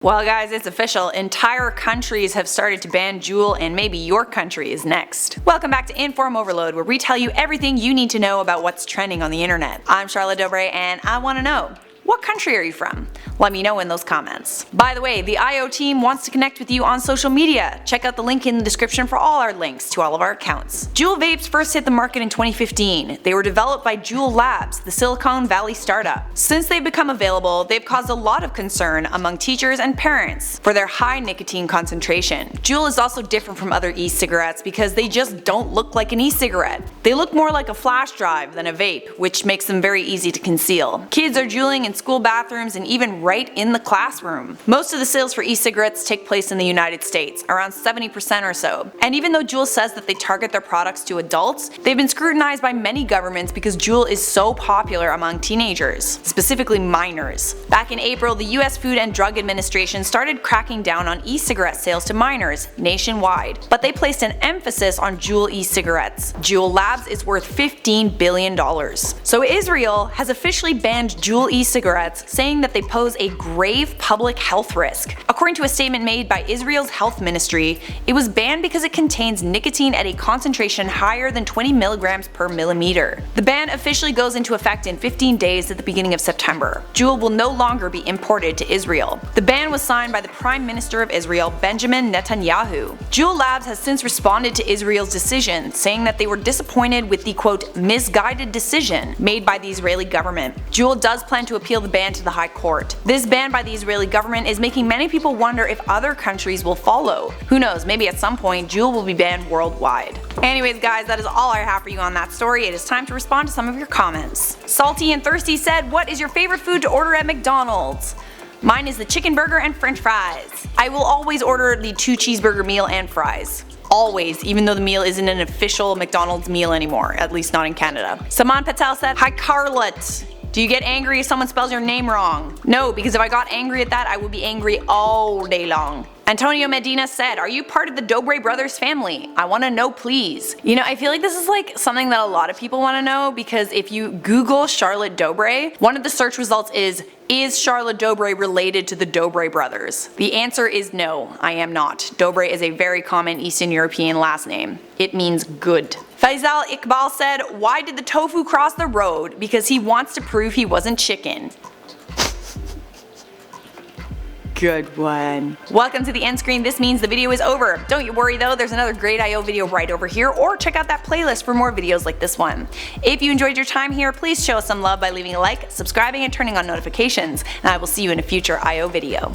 Well guys, it's official. Entire countries have started to ban Juul, and maybe your country is next. Welcome back to Inform Overload, where we tell you everything you need to know about what's trending on the internet. I'm Charlotte Dobre, and I want to know, what country are you from? Let me know in those comments. By the way, the IO team wants to connect with you on social media. Check out the link in the description for all our links to all of our accounts. Juul vapes first hit the market in 2015. They were developed by Juul Labs, the Silicon Valley startup. Since they've become available, they've caused a lot of concern among teachers and parents for their high nicotine concentration. Juul is also different from other e-cigarettes because they just don't look like an e-cigarette. They look more like a flash drive than a vape, which makes them very easy to conceal. Kids are juuling in school bathrooms and even right in the classroom. Most of the sales for e-cigarettes take place in the United States, around 70% or so. And even though Juul says that they target their products to adults, they've been scrutinized by many governments because Juul is so popular among teenagers, specifically minors. Back in April, the US Food and Drug Administration started cracking down on e-cigarette sales to minors nationwide, but they placed an emphasis on Juul e-cigarettes. Juul Labs is worth $15 billion. So Israel has officially banned Juul e-cigarettes, saying that they pose a grave public health risk. According to a statement made by Israel's health ministry, it was banned because it contains nicotine at a concentration higher than 20 milligrams per millimeter. The ban officially goes into effect in 15 days at the beginning of September. Juul will no longer be imported to Israel. The ban was signed by the Prime Minister of Israel, Benjamin Netanyahu. Juul Labs has since responded to Israel's decision, saying that they were disappointed with the quote misguided decision made by the Israeli government. Juul does plan to appeal the ban to the High Court. This ban by the Israeli government is making many people wonder if other countries will follow. Who knows, maybe at some point Juul will be banned worldwide. Anyways guys, that is all I have for you on that story. It is time to respond to some of your comments. Salty and Thirsty said, what is your favorite food to order at McDonald's? Mine is the chicken burger and french fries. I will always order the 2 cheeseburger meal and fries. Always, even though the meal isn't an official McDonald's meal anymore, at least not in Canada. Saman Patel said, hi Carlot. Do you get angry if someone spells your name wrong? No, because if I got angry at that, I would be angry all day long. Antonio Medina said, are you part of the Dobre brothers family? I want to know please. You know, I feel like this is like something that a lot of people want to know, because if you Google Charlotte Dobre, one of the search results is Charlotte Dobre related to the Dobre brothers? The answer is no, I am not. Dobre is a very common Eastern European last name. It means good. Faisal Iqbal said, why did the tofu cross the road? Because he wants to prove he wasn't chicken. Good one. Welcome to the end screen. This means the video is over. Don't you worry though, there's another great IO video right over here, or check out that playlist for more videos like this one. If you enjoyed your time here, please show us some love by leaving a like, subscribing, and turning on notifications, and I will see you in a future IO video.